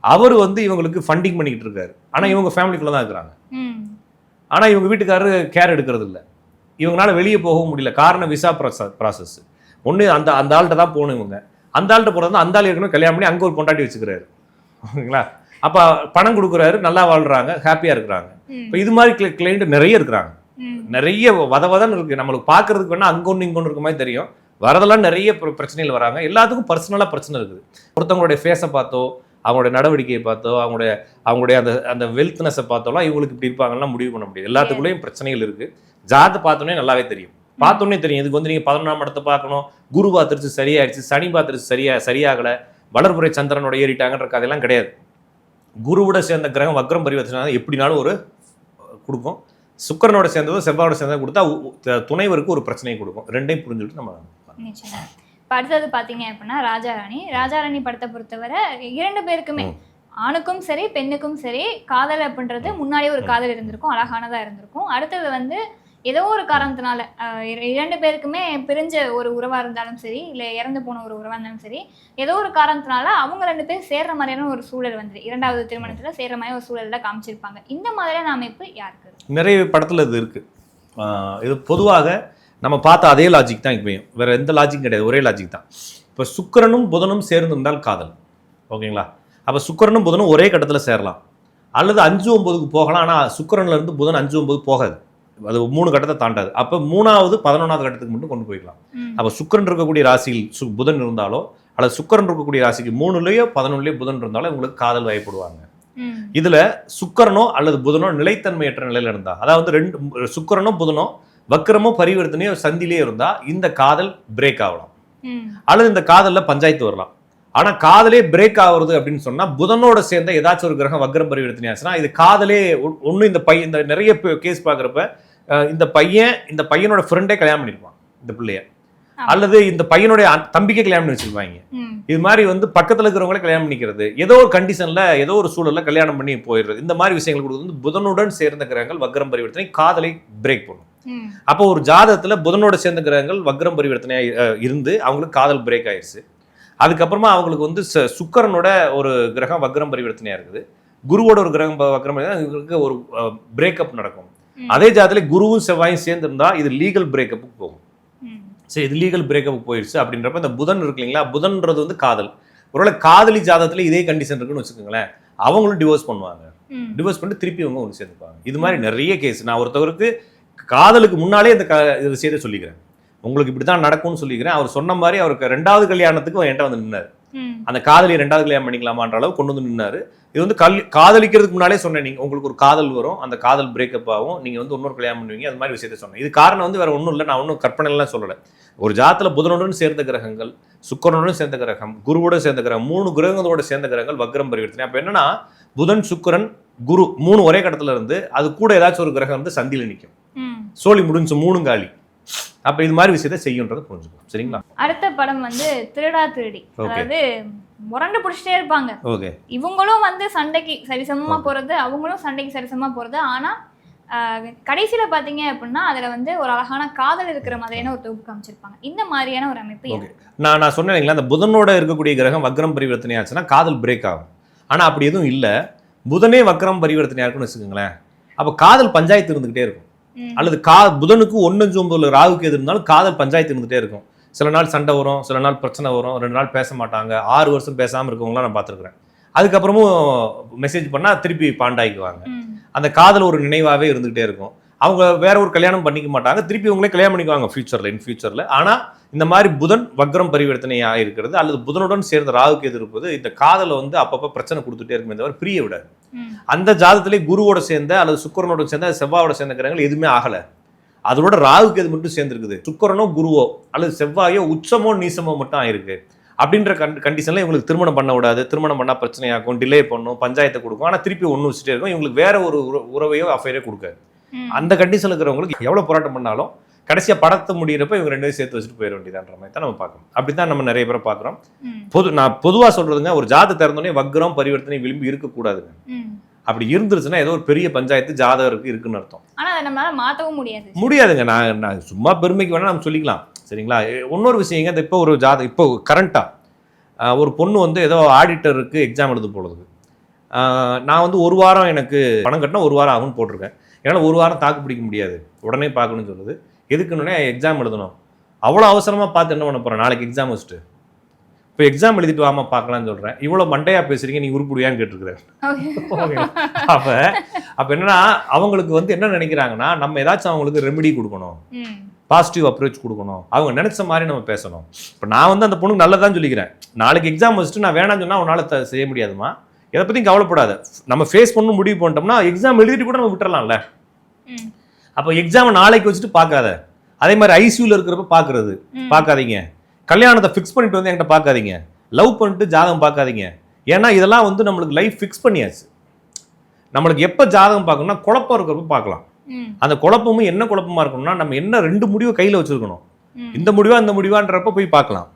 அவர் வந்து இவங்களுக்கு ஃபண்டிங் பண்ணிக்கிட்டு இருக்காரு, ஆனால் இவங்க ஃபேமிலிக்குள்ளே தான் இருக்கிறாங்க. ம். ஆனால் இவங்க வீட்டுக்காரரு கேர் எடுக்கிறது இல்லை, இவங்களால வெளியே போகவும் முடியல. காரணம் விசா ப்ராசஸ். ஒன்று அந்த ஆள்கிட்ட தான் போகணும், இவங்க அந்த ஆள்கிட்ட போகிறது அந்த ஆள் ஏற்கனவே கல்யாணம் பண்ணி அங்கே ஒரு பொண்டாட்டி வச்சுக்கிறாரு, ஓகேங்களா. அப்போ பணம் கொடுக்குறாரு, நல்லா வாழ்கிறாங்க, ஹாப்பியாக இருக்கிறாங்க. இப்போ இது மாதிரி கிளைண்ட் நிறைய இருக்கிறாங்க, நிறைய வதவதன்னு இருக்குது. நம்மளுக்கு பார்க்கறதுக்கு வேணால் அங்கே ஒன்று இங்கே ஒன்று இருக்க மாதிரி தெரியும், வரதெல்லாம் நிறைய பிரச்சனைகள் வராங்க. எல்லாத்துக்கும் பர்சனலாக பிரச்சனை இருக்குது. ஒருத்தவங்களுடைய ஃபேஸை பார்த்தோ, அவங்களுடைய நடவடிக்கையை பார்த்தோ, அவங்களுடைய அந்த வெல்த்னஸை பார்த்தோலாம் இவங்களுக்கு இப்படி இருப்பாங்கலாம் முடிவு பண்ண முடியாது. எல்லாத்துக்குள்ளேயும் பிரச்சனைகள் இருக்குது. ஜாதத்தை பார்த்தோன்னே நல்லாவே தெரியும், பார்த்தோன்னே தெரியும். இதுக்கு வந்து நீங்கள் 11ஆம் இடத்தை பார்க்கணும், குரு பார்த்துருச்சு சரியாயிடுச்சு, சனி பார்த்துருச்சு சரியாகலை, வளர்புரை சந்திரனோட ஏறிட்டாங்கன்ற கதையெல்லாம் கிடையாது. குருவோட சேர்ந்த கிரகம் வக்ரம் பரிவர்த்தனை எப்படினாலும் ஒரு கொடுக்கும். சுக்கிரனோட சேர்ந்ததோ செவ்வாயோட சேர்ந்ததோ கொடுத்தா துணைவருக்கு ஒரு பிரச்சனையை கொடுக்கும். ரெண்டையும் புரிஞ்சுக்கிட்டு நம்ம நிச்சயமா. இப்போ அடுத்தது பார்த்தீங்க அப்படின்னா ராஜாராணி படத்தை பொறுத்தவரை 2 பேருக்குமே, ஆணுக்கும் சரி பெண்ணுக்கும் சரி, காதல் அப்படின்றது முன்னாடியே ஒரு காதல் இருந்திருக்கும், அழகானதாக இருந்திருக்கும். அடுத்தது வந்து ஏதோ ஒரு காரணத்தினால 2 பேருக்குமே பிரிஞ்ச ஒரு உறவாக இருந்தாலும் சரி, இல்லை இறந்து போன ஒரு உறவாக இருந்தாலும் சரி, ஏதோ ஒரு காரணத்தினால அவங்க 2 பேரும் சேர்ற மாதிரியான ஒரு சூழல் வந்து 2வது திருமணத்தில் சேர்ற மாதிரி ஒரு சூழலில் காமிச்சிருப்பாங்க. இந்த மாதிரியான அமைப்பு யாருக்கு? நிறைய படத்தில் இது இருக்குது. இது பொதுவாக நம்ம பார்த்த அதே லாஜிக் தான் இப்பயும், வேறு எந்த லாஜிக்கும் கிடையாது, ஒரே லாஜிக் தான். இப்போ சுக்கிரனும் புதனும் சேர்ந்திருந்தால் காதல், ஓகேங்களா. அப்போ சுக்கிரனும் புதனும் ஒரே கட்டத்தில் சேரலாம், அல்லது 5-9க்கு போகலாம். ஆனால் சுக்கிரன்லேருந்து புதன் 5-9 போகாது, அது 3 கட்டத்தை தாண்டாது. அப்போ 3வது 11வது கட்டத்துக்கு மட்டும் கொண்டு போய்க்கலாம். அப்போ சுக்கிரன் இருக்கக்கூடிய ராசியில் புதன் இருந்தாலோ, அல்லது சுக்கிரன் இருக்கக்கூடிய ராசிக்கு 3லயோ 11லயோ புதன் இருந்தாலும் உங்களுக்கு காதல் வயப்படுவாங்க. இதுல சுக்கிரனோ அல்லது புதனோ நிலைத்தன்மையற்ற நிலையில இருந்தா, அதாவது சுக்கிரனோ புதனோ வக்ரமோ பரிவர்த்தனையோ சந்திலே இருந்தா இந்த காதல் பிரேக் ஆகலாம், அல்லது இந்த காதல்ல பஞ்சாயத்து வரலாம். ஆனா காதலே பிரேக் ஆகுறது அப்படின்னு சொன்னா புதனோட சேர்ந்த ஏதாச்சும் ஒரு கிரகம் வக்ரம் பரிவர்த்தனை ஆச்சுன்னா இது காதலே ஒண்ணு. இந்த நிறைய கேஸ் பாக்குறப்ப இந்த பையனோட ஃப்ரெண்டே கல்யாணம் பண்ணிருப்பான் இந்த பிள்ளைய, அல்லது இந்த பையனுடைய தம்பிக்கே கல்யாணம் பண்ணி வச்சிருப்பாங்க. இது மாதிரி வந்து பக்கத்துல இருக்கிறவங்களே கல்யாணம் பண்ணிக்கிறது, ஏதோ ஒரு கண்டிஷன்ல ஏதோ ஒரு சூழல்ல கல்யாணம் பண்ணி போயிடுறது. இந்த மாதிரி விஷயங்கள் கொடுக்குறது வந்து புதனுடன் சேர்ந்த கிரகங்கள் வக்ரம் பரிவர்த்தனை காதலை பிரேக் பண்ணும். அப்போ ஒரு ஜாதகத்துல புதனோட சேர்ந்த கிரகங்கள் வக்ரம் பரிவர்த்தனையா இருந்து அவங்களுக்கு காதல் பிரேக் ஆயிடுச்சு. அதுக்கப்புறமா அவங்களுக்கு வந்து சுக்கிரனோட ஒரு கிரகம் வக்ரம் பரிவர்த்தனையா இருக்குது, குருவோட ஒரு கிரகம் வக்ரம் இவங்களுக்கு ஒரு பிரேக்கப் நடக்கும். அதே ஜாதகத்துல குருவும் செவ்வாயும் சேர்ந்திருந்தா இது லீகல் பிரேக்கப்புக்கு போகும். சரி, இது லீகல் பிரேக்கப் போயிடுச்சு அப்படின்றப்ப இந்த புதன் இருக்கு இல்லைங்களா, புதன்றது வந்து காதல். ஒருவேளை காதலி ஜாதகத்துல இதே கண்டிஷன் இருக்குன்னு வச்சுக்கோங்களேன், அவங்களும் டிவோர்ஸ் பண்ணுவாங்க. டிவோர்ஸ் பண்ணிட்டு திருப்பி அவங்க ஒன்று சேர்ந்துப்பாங்க. இது மாதிரி நிறைய கேஸ். நான் ஒருத்தவருக்கு காதலுக்கு முன்னாலே இந்த விஷயத்தை சொல்லிக்கிறேன், உங்களுக்கு இப்படி தான் நடக்கும்னு சொல்லிக்கிறேன். அவர் சொன்ன மாதிரி அவருக்கு 2வது கல்யாணத்துக்கு என்கிட்ட வந்து நின்னாரு, அந்த காதலி 2வது கல்யாணம் பண்ணிக்கலாமான்ற அளவு கொண்டு வந்து நின்னாரு. இது வந்து காதலிக்கிறதுக்கு முன்னாலே சொன்னேன், நீங்க உங்களுக்கு ஒரு காதல் வரும், அந்த காதல் பிரேக்கப் ஆகும், நீங்க வந்து இன்னொரு கல்யாணம் பண்ணுவீங்க, அது மாதிரி விஷயத்த சொன்னேன். இது காரணம் வந்து வேற ஒன்றும் இல்லை, நான் ஒன்றும் கற்பனைலாம் சொல்லலை. ஒரு ஜாதத்துல புதனுடன் சேர்ந்த கிரகங்கள், சுக்கிரனுடன் சேர்ந்த கிரகம், குருவுடன் சேர்ந்த கிரகம், 3 கிரகங்களோட சேர்ந்த கிரகங்கள் வக்ரம் பரிவர்த்தனை. அப்ப என்னன்னா புதன் சுக்கிரன் குரு 3 ஒரே கடத்துல இருந்து அது கூட ஏதாச்சும் ஒரு கிரகம் வந்து சந்தியில நிற்கும், சோழி முடிஞ்சு 3 காலி. அப்ப இது மாதிரி விஷயத்தை செய்யும்ன்றதை புரிஞ்சுக்கணும். சரிங்களா? அடுத்த படம் வந்து திருடா திருடி. அதாவது முரண்டு பிடிச்சிட்டே இருப்பாங்க. ஓகே, இவங்களும் வந்து சண்டைக்கு சரிசமமா போறது, அவங்களும் சண்டைக்கு சரிசமமா போறது. ஆனா கடைசியில பாத்தீங்க அப்படின்னா அதுல வந்து ஒரு அழகான காதல் இருக்கிற மாதிரியான ஒரு தொகுப்பு காமிச்சிருப்பாங்க. இந்த மாதிரியான ஒரு அமைப்பு. நான் சொன்னேன் இல்லைங்களா, அந்த புதனோட இருக்கக்கூடிய கிரகம் வக்ரம் பரிவர்த்தனை ஆச்சுன்னா காதல் பிரேக் ஆகும். ஆனா அப்படி எதுவும் இல்லை, புதனே வக்ரம் பரிவர்த்தனையா இருக்குன்னு வச்சுக்கோங்களேன், அப்ப காதல் பஞ்சாயத்து இருந்துகிட்டே இருக்கும். அல்லது புதனுக்கு 1-9 ராகுக்கு எது இருந்தாலும் காதல் பஞ்சாயத்து இருந்துகிட்டே இருக்கும். சில நாள் சண்டை வரும், சில நாள் பிரச்சனை வரும், 2 நாள் பேச மாட்டாங்க, 6 வருஷம் பேசாமல் இருக்கவங்களாம் நான் பார்த்துருக்குறேன். அதுக்கப்புறமும் மெசேஜ் பண்ணால் திருப்பி பாண்டாய்க்குவாங்க. அந்த காதல் ஒரு நினைவாகவே இருந்துகிட்டே இருக்கும். அவங்க வேற ஒரு கல்யாணம் பண்ணிக்க மாட்டாங்க, திருப்பி இவங்களே கல்யாணம் பண்ணிக்குவாங்க இன் ஃபியூச்சரில். ஆனால் இந்த மாதிரி புதன் வக்ரம் பரிவர்த்தனையாக இருக்கிறது அல்லது புதனுடன் சேர்ந்த ராகுக்கு எது இருப்பது இந்த காதலை வந்து அப்பப்போ பிரச்சனை கொடுத்துட்டே இருக்குமே தவிர பிரிய விடாது. அந்த ஜாதகத்திலே குருவோட சேர்ந்த அல்லது சுக்கிரனோட சேர்ந்த செவ்வாயோட சேர்ந்த கிரகங்கள் எதுவுமே ஆகலை, அதோட ராகுக்கு எது மட்டும் சேர்ந்துருக்குது. சுக்கிரனோ குருவோ அல்லது செவ்வாயோ உச்சமோ நீசமோ மட்டும் ஆயிருக்கு. அப்படின்ற கண்டிஷன்ல இவங்களுக்கு திருமணம் பண்ண விடாது, திருமணம் பண்ணால் பிரச்சனையாகும், டிலே பண்ணும், பஞ்சாயத்தை கொடுக்கும். ஆனால் திருப்பி ஒன்று வச்சுட்டே இருக்கும், இவங்களுக்கு வேற ஒரு உறவையோ அஃபைரோ கொடுக்காது. அந்த கண்டிஷன்ல இருக்கிறவங்களுக்கு எவ்வளோ போராட்டம் பண்ணாலும் கடைசியாக படத்தை முடிகிறப்ப இவங்க 2 பேரும் சேர்த்து வச்சுட்டு போயிட வேண்டியதான்ற மாதிரி தான் நம்ம பார்க்கணும். அப்படி தான் நம்ம நிறைய பேரை பார்க்குறோம். நான் பொதுவாக சொல்கிறதுங்க, ஒரு ஜாதகம் திறந்தோடனே வக்ரம் பரிவர்த்தனை விளிம்பு இருக்கக்கூடாதுங்க. அப்படி இருந்துருச்சுன்னா ஏதோ ஒரு பெரிய பஞ்சாயத்து ஜாதகருக்கு இருக்குன்னு அர்த்தம். ஆனால் அதை நம்மளால மாற்றவும் முடியாதுங்க. நான் சும்மா பெருமைக்கு வேணால் நம்ம சொல்லிக்கலாம், சரிங்களா? இன்னொரு விஷயங்க, இந்த இப்போ ஒரு இப்போ கரண்ட்டாக ஒரு பொண்ணு வந்து ஏதோ ஆடிட்டருக்கு எக்ஸாம் எழுத போடுறது. நான் வந்து 1 வாரம் எனக்கு பணம் கட்டினா 1 வாரம் ஆகும்னு போட்டிருக்கேன். என்னால் 1 வாரம் தாக்கு பிடிக்க முடியாது, உடனே பார்க்கணும்னு சொல்லுது. எதுக்குன்னே எக்ஸாம் எழுதணும். அவ்வளோ அவசரமாக பார்த்து என்ன பண்ண போகிறேன்? நாளைக்கு எக்ஸாம் வச்சுட்டு இப்போ எக்ஸாம் எழுதிட்டு வாமா பார்க்கலான்னு சொல்கிறேன். இவ்வளோ மண்டையாக பேசுகிறீங்க, நீ உருப்பிடுவியான்னு கேட்டிருக்கிறேன். அப்போ என்னன்னா, அவங்களுக்கு வந்து என்ன நினைக்கிறாங்கன்னா, நம்ம ஏதாச்சும் அவங்களுக்கு ரெமெடி கொடுக்கணும், பாசிட்டிவ் அப்ரோச் கொடுக்கணும், அவங்க நினைச்ச மாதிரி நம்ம பேசணும். இப்போ நான் வந்து அந்த பொண்ணுக்கு நல்லதான் சொல்லிக்கிறேன். நாளைக்கு எக்ஸாம் வச்சுட்டு நான் வேணாம்னு சொன்னால் அவனால் செய்ய முடியாதுமா, எதை பற்றியும் கவலைப்படாத, நம்ம ஃபேஸ் பண்ண முடிவு பண்ணிட்டோம்னா எக்ஸாம் எழுதிட்டு கூட நம்ம விட்டுறலாம்ல. அப்போ எக்ஸாமை நாளைக்கு வச்சுட்டு பார்க்காத. அதே மாதிரி ஐசியூவில் இருக்கிறப்ப பார்க்கறது பார்க்காதீங்க. கல்யாணத்தை ஃபிக்ஸ் பண்ணிட்டு வந்து என்கிட்ட பார்க்காதீங்க. லவ் பண்ணிட்டு ஜாதகம் பார்க்காதீங்க. ஏன்னா இதெல்லாம் வந்து நம்மளுக்கு லைஃப் ஃபிக்ஸ் பண்ணியாச்சு. நம்மளுக்கு எப்போ ஜாதகம் பார்க்கணும்னா குழப்பம் இருக்கிறப்ப பார்க்கலாம். அந்த குழப்பமும் என்ன குழப்பமா இருக்கணும்னா, நம்ம என்ன 2 முடிவை கையில் வச்சிருக்கணும், இந்த முடிவா இந்த முடிவான்றப்ப போய் பார்க்கலாம்.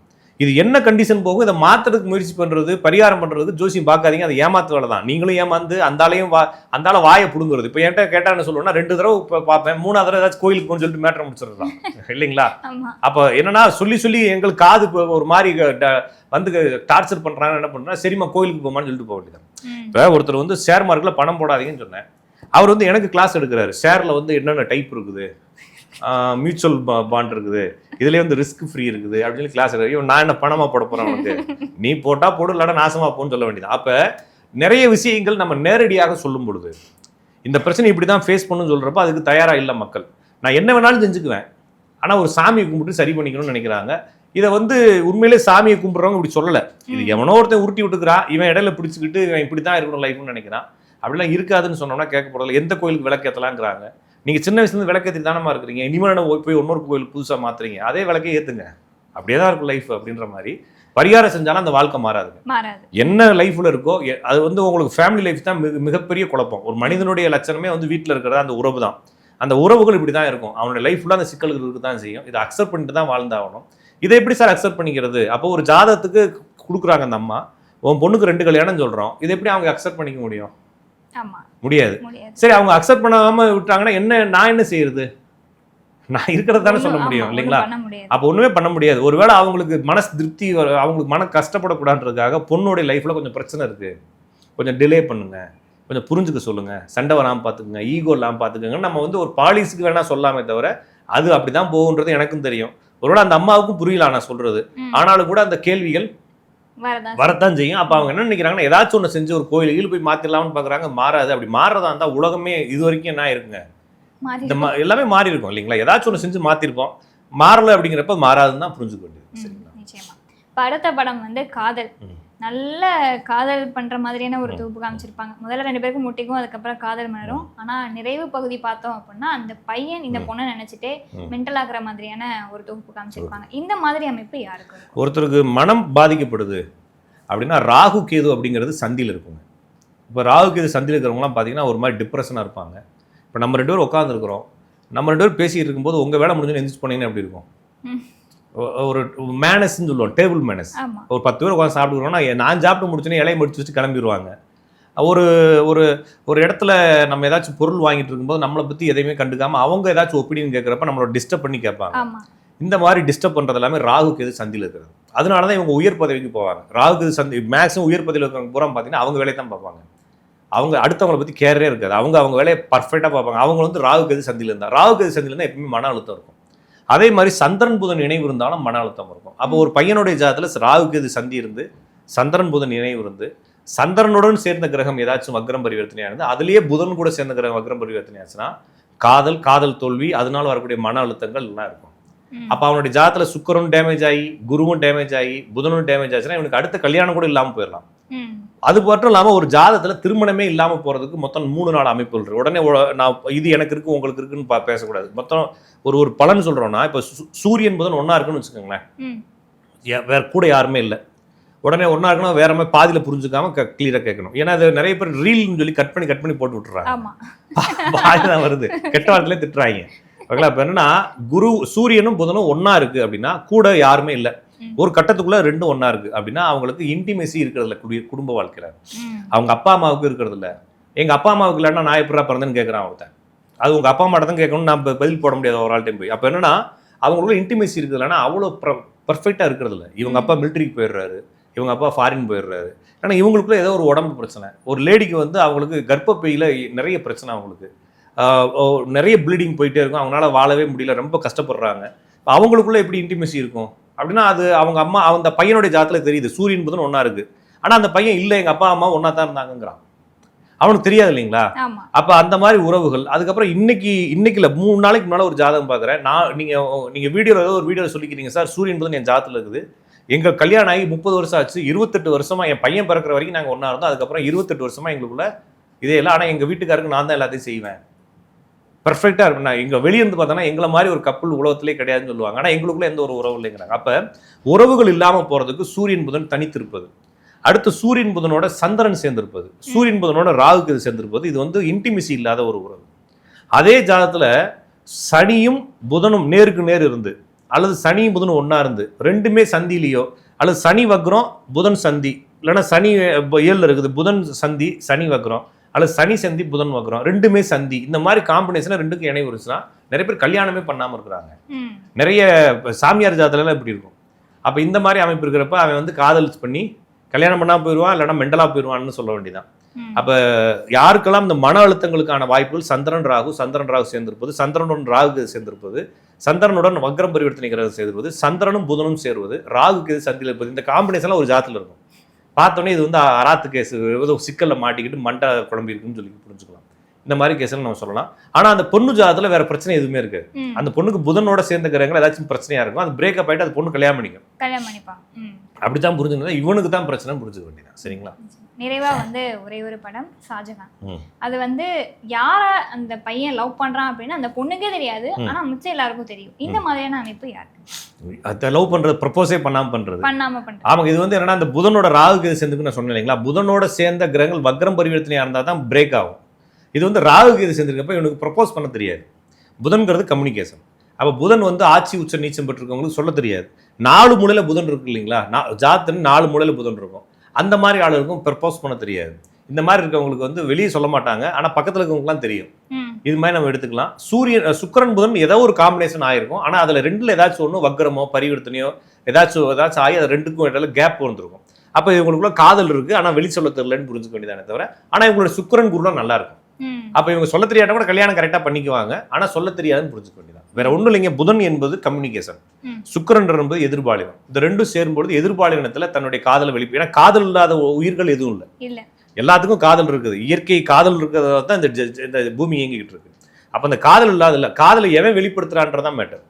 இது என்ன கண்டிஷன் போகும், இதை மாற்றுறதுக்கு முயற்சி பண்ணுறது, பரிகாரம் பண்ணுறது ஜோசியம் பார்க்காதீங்க. அது ஏமாத்து வேலை தான். நீங்களும் ஏமாந்து அந்தால வாயை பிடுங்குறது. இப்போ என்கிட்ட கேட்டா என்ன சொல்லுவேன்னா, 2 தடவை இப்போ பார்ப்பேன், 3ஆவது தடவை ஏதாச்சும் கோயிலுக்கு போகணும்னு சொல்லிட்டு மேட்டரை முடிச்சிடலாம் இல்லைங்களா? அப்போ என்னன்னா, சொல்லி எங்களுக்கு காது ஒரு மாதிரி வந்து டார்ச்சர் பண்ணுறாங்க. என்ன பண்ணுறா, சரிம்மா கோயிலுக்கு போமான்னு சொல்லிட்டு போக வேண்டியதான். இப்போ ஒருத்தர் வந்து ஷேர் மார்க்கெட்டில் பணம் போடாதீங்கன்னு சொன்னேன். அவர் வந்து எனக்கு கிளாஸ் எடுக்கிறாரு. ஷேரில் வந்து என்னென்ன டைப் இருக்குது, மியூச்சுவல் பாண்ட் இருக்குது, இதுலேயே வந்து ரிஸ்க் ஃப்ரீ இருக்குது அப்படின்னு கிளாஸ் எடுக்கிறேன். நான் என்ன பணமாக போட போகிறேன் உனக்கு, நீ போட்டால் போடு, இல்லாட நாசமாக போன்னு சொல்ல வேண்டியது. அப்போ நிறைய விஷயங்கள் நம்ம நேரடியாக சொல்லும் பொழுது இந்த பிரச்சனை இப்படி தான் ஃபேஸ் பண்ணணும்னு சொல்கிறப்ப அதுக்கு தயாராக இல்லை மக்கள். நான் என்ன வேணாலும் செஞ்சுக்குவேன், ஆனால் ஒரு சாமியை கும்பிட்டு சரி பண்ணிக்கணும்னு நினைக்கிறாங்க. இதை வந்து உண்மையிலே சாமியை கும்பிட்றவங்க இப்படி சொல்லலை. இது எவனோ ஒருத்தன் உருட்டி விட்டுக்கிறான், இவன் இடையில பிடிச்சிக்கிட்டு இவன் இப்படி தான் இருக்கணும் லைஃப்னு நினைக்கிறான். அப்படிலாம் இருக்காதுன்னு சொன்னோம்னா கேட்க போகிறதில்ல. எந்த கோயிலுக்கு விளக்கேற்றலாங்கிறாங்க. நீங்கள் சின்ன வயசுலேருந்து விளக்கேற்றி தானமா இருக்கிறீங்க, இனிமேல் போய் இன்னொரு கோயிலுக்கு புதுசாக மாற்றுறீங்க, அதே விளக்கே ஏற்றுங்க, அப்படியே தான் இருக்கும் லைஃப் அப்படின்ற மாதிரி. பரிகாரம் செஞ்சாலும் அந்த வாழ்க்கை மாறாதுங்க. என்ன லைஃப்பில் இருக்கோ அது வந்து உங்களுக்கு ஃபேமிலி லைஃப் தான் மிகப்பெரிய குழப்பம். ஒரு மனிதனுடைய லட்சணமே வந்து வீட்டில் இருக்கிறது அந்த உறவு தான். அந்த உறவுகள் இப்படி தான் இருக்கும். அவனுடைய லைஃப்ல அந்த சிக்கல்கள் இருக்கு தான் செய்யும். இதை அக்செப்ட் பண்ணிட்டு தான் வாழ்ந்தாகணும். இதை எப்படி சார் அக்செப்ட் பண்ணிக்கிறது? அப்போ ஒரு ஜாதகத்துக்கு கொடுக்குறாங்க அந்த அம்மா, உன் பொண்ணுக்கு 2 கல்யாணம் சொல்கிறோம், இதை எப்படி அவங்க அக்செப்ட் பண்ணிக்க முடியும்? முடியாது. சரி, அவங்க அக்செப்ட் பண்ணாம விட்டாங்கன்னா நான் என்ன செய்யறது? நான் இருக்கிறது தானே சொல்ல முடியும் இல்லைங்களா? அப்போ ஒண்ணுமே பண்ண முடியாது. ஒருவேளை அவங்களுக்கு மனசு திருப்தி, அவங்களுக்கு மன கஷ்டப்படக்கூடாதுன்றதுக்காக பொண்ணுடைய லைஃப்ல கொஞ்சம் பிரச்சனை இருக்கு, கொஞ்சம் டிலே பண்ணுங்க, கொஞ்சம் புரிஞ்சுக்க சொல்லுங்க, சண்டை வராமல் பார்த்துக்குங்க, ஈகோ இல்லாமல் பார்த்துக்கங்க. நம்ம வந்து ஒரு பாலிசிக்கு வேணா சொல்லாமே தவிர அது அப்படிதான் போகுன்றது எனக்கும் தெரியும். ஒருவேளை அந்த அம்மாவுக்கும் புரியல நான் சொல்றது, ஆனாலும் கூட அந்த கேள்விகள் வரத்தான் செய்யும். அப்போ அவங்க என்ன நினைக்கிறாங்கன்னா, ஏதாச்சும் ஒன்று செஞ்சு ஒரு கோயிலுக்கு போய் மாற்றிடலாம்னு பார்க்குறாங்க. மாறாது. அப்படி மாறுறதா இருந்தால் உலகமே இது வரைக்கும் என்ன இருக்குங்க, இந்த எல்லாமே மாறி இருக்கும் இல்லைங்களா? ஏதாச்சும் ஒன்று செஞ்சு மாற்றிருப்போம். மாறலை அப்படிங்கிறப்ப மாறாதுன்னு தான் புரிஞ்சுக்க வேண்டியது. சரிங்களா? நிச்சயமா. அடுத்த படம் வந்து காதல். நல்ல காதல் பண்ற மாதிரியான ஒரு தொகுப்பு காமிச்சிருப்பாங்க. முதல்ல 2 பேருக்கும் முட்டிக்கும், அதுக்கப்புறம் காதல் மலரும். ஆனா நிறைவு பகுதி பார்த்தோம் அப்படின்னா அந்த பையன் இந்த பொண்ணை நினைச்சிட்டே மென்டல் ஆகிற மாதிரியான ஒரு தொகுப்பு காமிச்சிருப்பாங்க. இந்த மாதிரி அமைப்பு யாருக்கு? ஒருத்தருக்கு மனம் பாதிக்கப்படுது அப்படின்னா ராகு கேது அப்படிங்கிறது சந்தியில் இருக்குங்க. இப்போ ராகு கேது சந்தியில் இருக்கிறவங்களாம் பார்த்தீங்கன்னா ஒரு மாதிரி டிப்ரெஷனாக இருப்பாங்க. இப்போ நம்ம 2 பேரும் உட்காந்துருக்குறோம், நம்ம 2 பேரும் பேசிகிட்டு இருக்கும்போது உங்கள் வேலை முடிஞ்சோன்னு எந்திரிச்சு போனீங்கன்னா எப்படி இருக்கும்? ஒரு மேனஸ்ன்னு சொல்லுவோம், டேபிள் மேனஸ். ஒரு 10 பேர் உட்காந்து சாப்பிட்டுக்கிறோம்னா நான் சாப்பிட்டு முடிச்சோன்னே இலையை முடிச்சு வச்சு கிளம்பிடுவாங்க. ஒரு ஒரு ஒரு இடத்துல நம்ம ஏதாச்சும் பொருள் வாங்கிட்டு இருக்கும்போது நம்மளை பற்றி எதையுமே கண்டுக்காமல் அவங்க ஏதாச்சும் ஒப்பீனியன் கேட்குறப்ப நம்மளோட டிஸ்டர்ப் பண்ணி கேட்பாங்க. இந்த மாதிரி டிஸ்டர்ப் பண்ணுறது எல்லாமே ராகு கேது சந்தியில் இருக்கிறது. அதனால தான் இவங்க உயர் பதவிக்கு போவாங்க. ராகு கேது சந்தி மேக்ஸிமம் உயர் பதவியில் இருக்கிறவங்க பூரா பார்த்தீங்கன்னா அவங்க வேலையை தான் பார்ப்பாங்க. அவங்க அடுத்தவங்களை பற்றி கேரே இருக்காது. அவங்க வேலையை பர்ஃபெக்டாக பார்ப்பாங்க. அவங்க வந்து ராகு கேது சந்தியில் இருந்தால், ராகு கேது சந்தியில் இருந்தால் எப்பவுமே மன அழுத்தம் இருக்கும். அதே மாதிரி சந்திரன் புதன் இணைவு இருந்தாலும் மன அழுத்தம் இருக்கும். அப்போ ஒரு பையனுடைய ஜாதகத்தில் ராகு கேது சந்தி இருந்து சந்திரன் புதன் இணைவு இருந்து சந்திரனுடன் சேர்ந்த கிரகம் ஏதாச்சும் வக்ரம் பரிவர்த்தனையாக இருந்து அதுலேயே புதன் கூட சேர்ந்த கிரகம் வக்ரம் பரிவர்த்தனையாச்சுன்னா காதல் தோல்வி, அதனால வரக்கூடிய மன அழுத்தங்கள் எல்லாம் இருக்கும். அப்போ அவனுடைய ஜாதகத்தில் சுக்கரனும் டேமேஜ் ஆகி, குருவும் டேமேஜ் ஆகி, புதனும் டேமேஜ் ஆச்சுன்னா இவனுக்கு அடுத்த கல்யாணம் கூட இல்லாமல் போயிடலாம். அது மட்டும் இல்லாமல் ஒரு ஜாதகத்தில் திருமணமே இல்லாமல் போகிறதுக்கு மொத்தம் 3-4 அமைப்புகள் இருக்குது. உடனே நான் இது எனக்கு இருக்குது உங்களுக்கு இருக்குன்னு பேசக்கூடாது. மொத்தம் ஒரு பலன் சொல்கிறோன்னா, இப்போ சூரியன் புதன் ஒன்றா இருக்குன்னு வச்சுக்கோங்களேன், வேற கூட யாருமே இல்லை, உடனே ஒன்றா இருக்கணும், வேற மாதிரி பாதியில் புரிஞ்சுக்காம கிளியராக கேட்கணும். ஏன்னா அது நிறைய பேர் ரீல்னு சொல்லி கட் பண்ணி போட்டு விட்டுறாங்க. பாதி தான் வருது, கெட்ட வாரத்திலே திட்டுறாங்க. ஓகேங்களா? இப்போ என்னன்னா குரு சூரியனும் புதனும் ஒண்ணா இருக்கு அப்படின்னா கூட யாருமே இல்லை. ஒரு கட்டத்துக்குள்ள ரெண்டும் ஒண்ணா இருக்கு அப்படின்னா அவங்களுக்கு இன்டிமேசி இருக்கிறதுல குடும்ப வாழ்க்கையில அவங்க அப்பா அம்மாவுக்கு இருக்கிறது இல்ல. எங்க அப்பா அம்மாவுக்கு இல்லைன்னா நான் எப்படா பிறந்தேன்னு கேட்கறான் ஒருத்தன். அது உங்க அப்பா அம்மாட்ட தான் கேட்கணும், நான் பதில் போட முடியாது ஒரு ஆள் டைம் போய். அப்போ என்னன்னா அவங்களுக்குள்ள இன்டிமேசி இருக்குது இல்லைன்னா அவ்வளோ பர்ஃபெக்டாக இருக்கிறது இல்லை. இவங்க அப்பா மிலிட்ரிக்கு போயிடுறாரு, இவங்க அப்பா ஃபாரின் போயிடுறாரு. ஆனால் இவங்களுக்குள்ள ஏதோ ஒரு உடம்பு பிரச்சனை. ஒரு லேடிக்கு வந்து அவங்களுக்கு கர்ப்பப்பையில் நிறைய பிரச்சனை, அவங்களுக்கு நிறைய ப்ளீடிங் போயிட்டே இருக்கும், அவங்களால வாழவே முடியல, ரொம்ப கஷ்டப்படுறாங்க. அவங்களுக்குள்ள எப்படி இன்டிமேசி இருக்கும் அப்படின்னா அது அவங்க அம்மா அந்த பையனுடைய ஜாதத்தில் தெரியுது சூரியன் புதன் ஒன்றா இருக்குது. ஆனால் அந்த பையன் இல்லை எங்கள் அப்பா அம்மா ஒன்றா தான் இருந்தாங்கங்கிறான். அவனுக்கு தெரியாது இல்லைங்களா? அப்போ அந்த மாதிரி உறவுகள். அதுக்கப்புறம் இன்னைக்கு இல்லை 3 நாளைக்கு முன்னால் ஒரு ஜாதகம் பார்க்குறேன் நான். நீங்கள் வீடியோவில் ஏதோ ஒரு வீடியோவில் சொல்லிக்கிறீங்க சார் சூரியன் புதன் என் ஜாதத்தில் இருக்குது, எங்கள் கல்யாணம் ஆகி 30 வருஷம் ஆச்சு, 28 வருஷமா என் பையன் பிறக்கிற வரைக்கும் நாங்கள் ஒன்றா இருந்தோம், அதுக்கப்புறம் 28 வருஷமா எங்களுக்குள்ள இதே இல்லை. ஆனால் எங்கள் வீட்டுக்காருக்கு நான் தான் எல்லாத்தையும் செய்வேன், பர்ஃபெக்டாக இருக்கும். நான் எங்கள் வெளியிருந்து பார்த்தோன்னா எங்களை மாதிரி ஒரு கப்பல் உலகத்திலே கிடையாதுன்னு சொல்லுவாங்க. ஆனால் எங்களுக்குள்ள எந்த ஒரு உறவு இல்லைங்கிறாங்க. அப்போ உறவுகள் இல்லாமல் போகிறதுக்கு சூரியன் புதன் தனித்திருப்பது, அடுத்து சூரியன் புதனோட சந்திரன் சேர்ந்திருப்பது, சூரியன் புதனோட ராகுக்கு இது சேர்ந்திருப்பது, இது வந்து இன்டிமிசி இல்லாத ஒரு உறவு. அதே ஜாதகத்தில் சனியும் புதனும் நேருக்கு நேர் இருந்து அல்லது சனியும் புதனும் ஒன்றா இருந்து ரெண்டுமே சந்திலேயோ அல்லது சனி வக்ரம் புதன் சந்தி, இல்லைன்னா சனி 7 இருக்குது புதன் சந்தி சனி வக்ரம், அல்லது சனி சந்தி புதன் வக்ரம் ரெண்டுமே சந்தி, இந்த மாதிரி காம்பினேஷனாக ரெண்டுக்கும் இணை வருச்சுன்னா நிறைய பேர் கல்யாணமே பண்ணாமல் இருக்கிறாங்க. நிறைய சாமியார் ஜாதகம்லாம் இப்படி இருக்கும். அப்போ இந்த மாதிரி அமைப்பு இருக்கிறப்ப அவன் வந்து காதல் பண்ணி கல்யாணம் பண்ணாமல் போயிடுவான், இல்லைன்னா மெண்டலாக போயிடுவான்னு சொல்ல வேண்டியதான். அப்போ யாருக்கெல்லாம் இந்த மன அழுத்தங்களுக்கான வாய்ப்புகள் சந்திரன் ராகு சேர்ந்திருப்பது, சந்திரனுடன் ராகு சேர்ந்திருப்பது, சந்திரனுடன் வக்ரம் பரிவர்த்தனை கிரகம் சேர்ந்திருப்பது, சந்திரனும் புதனும் சேருவது, ராகுக்கு இது சந்தியில் இருப்பது, இந்த காம்பினேஷன்லாம் ஒரு ஜாதத்தில் இருக்கும். பார்த்தோன்னே இது வந்து அராத்து கேஸ், ஏதோ சிக்கலில் மாட்டிக்கிட்டு மண்டை குழம்பி இருக்குன்னு சொல்லி புரிஞ்சுக்கலாம். இந்த மாதிரி கேஸ்லாம் நம்ம சொல்லலாம். ஆனால் அந்த பொண்ணு ஜாதத்தில் வேற பிரச்சனை எதுவுமே இருக்காது. அந்த பொண்ணுக்கு புதனோட சேர்ந்த கிரகங்கள் ஏதாச்சும் பிரச்சனையா இருக்கும், அது பிரேக்கப் ஆகிட்டு அது பொண்ணு கல்யாணம் பண்ணிப்பான். அப்படித்தான் புரிஞ்சுக்கணும், இவனுக்கு தான் பிரச்சனை புரிஞ்சுக்க வேண்டியதான். சரிங்களா? நிறைவா வந்து ஒரே ஒரு படம் ஷாஜகான். அது வந்து யார அந்த பையன் லவ் பண்றான் அப்படின்னா அந்த பொண்ணுக்கே தெரியாது, ஆனா மிச்சம் எல்லாருக்கும் தெரியும். இந்த மாதிரியான அமைப்பு யாருக்கு? அதை லவ் பண்றது, ப்ரப்போஸே பண்ணாம பண்றது. ஆமாங்க, இது வந்து என்னன்னா அந்த புதனோட ராகுக்கு சேர்ந்துக்கு நான் சொன்னேன் இல்லைங்களா, புதனோட சேர்ந்த கிரகங்கள் வக்ரம் பரிவர்த்தனையா இருந்தால் தான் பிரேக் ஆகும். இது வந்து ராகுக்கு இது சேர்ந்துருக்கப்ப இவனுக்கு ப்ரப்போஸ் பண்ண தெரியாது. புதன்கிறது கம்யூனிகேஷன். அப்போ புதன் வந்து ஆட்சி உச்ச நீச்சம் பெற்றிருக்கவங்களுக்கு சொல்ல தெரியாது. 4 மூலையில் புதன் இருக்கு இல்லைங்களா, ஜாதகத்துல 4 மூலையில் புதன் இருக்கும். அந்த மாதிரி ஆளுக்கும் ப்ரப்போஸ் பண்ண தெரியாது. இந்த மாதிரி இருக்கவங்களுக்கு வந்து வெளியே சொல்ல மாட்டாங்க, ஆனால் பக்கத்தில் இருக்கவங்களுக்குலாம் தெரியும். இது மாதிரி நம்ம எடுத்துக்கலாம். சுக்கிரன் புதன் ஏதோ ஒரு காம்பினேஷன் ஆயிருக்கும், ஆனால் அதில் ரெண்டில் ஏதாச்சும் ஒன்று வக்ரமோ பரிவர்த்தனையோ ஏதாச்சும் ஆகி அது ரெண்டுக்கும் இடையில கேப் வந்துருக்கும். அப்போ இவங்களுக்குள்ள காதல் இருக்குது, ஆனால் வெளி சொல்ல தெரியலன்னு புரிஞ்சுக்க வேண்டியதானே தவிர, ஆனால் இவங்களோட சுக்கிரன் குருலாம் நல்லா இருக்கும். அப்போ இவங்க சொல்ல தெரியாட்ட கூட கல்யாணம் கரெக்டாக பண்ணிக்குவாங்க, ஆனால் சொல்ல தெரியாதுன்னு புரிஞ்சுக்க வேண்டியதான். வேற ஒன்றும் இல்லைங்க. புதன் என்பது கம்யூனிகேஷன், சுக்கிரன் என்பது எதிர்பாலினம். இந்த ரெண்டும் சேரும்பொழுது எதிர்பாலினத்தில் தன்னுடைய காதலை வெளிப்பு. ஏன்னா காதல் இல்லாத உயிர்கள் எதுவும் இல்லை, எல்லாத்துக்கும் காதல் இருக்குது. இயற்கை காதல் இருக்கிறதா தான் இந்த பூமி இயங்கிக்கிட்டு இருக்கு. அப்போ அந்த காதல் இல்லாத காதலை எவன் வெளிப்படுத்துறான்றதான் மேட்டர்.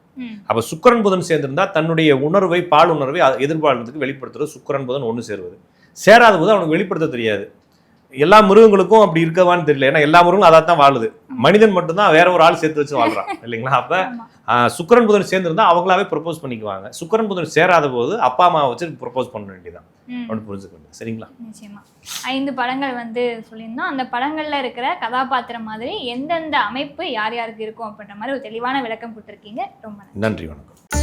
அப்போ சுக்கிரன் புதன் சேர்ந்திருந்தா தன்னுடைய உணர்வை பால் உணர்வை எதிர்பாலினத்துக்கு வெளிப்படுத்துறது சுக்கிரன் புதன் ஒன்று சேருவது. சேராத போது அவனுக்கு வெளிப்படுத்த தெரியாது. எல்லா மிருகங்களுக்கும் அப்படி இருக்கவான்னு தெரியல, ஏன்னா எல்லா மிருகங்களும் அதான் தான் வாழுது. மனிதன் மட்டும்தான் வேற ஒரு ஆள் சேர்த்து வச்சு வாழ்றான் இல்லைங்களா. அப்ப சுக்கிரன் புதன் சேர்ந்திருந்தா அவங்களாவே ப்ரப்போஸ் பண்ணிக்குவாங்க. சுக்கிரன் புதன் சேராத போது அப்பா அம்மாவை வச்சு ப்ரப்போஸ் பண்ண வேண்டியதான். புரிஞ்சுக்க வேண்டியது. சரிங்களா? நிச்சயமா 5 படங்கள் வந்து சொல்லியிருந்தோம். அந்த படங்கள்ல இருக்கிற கதாபாத்திரம் மாதிரி எந்தெந்த அமைப்பு யார் யாருக்கு இருக்கும் அப்படின்ற மாதிரி ஒரு தெளிவான விளக்கம் கொடுத்துருக்கீங்க. ரொம்ப நன்றி. வணக்கம்.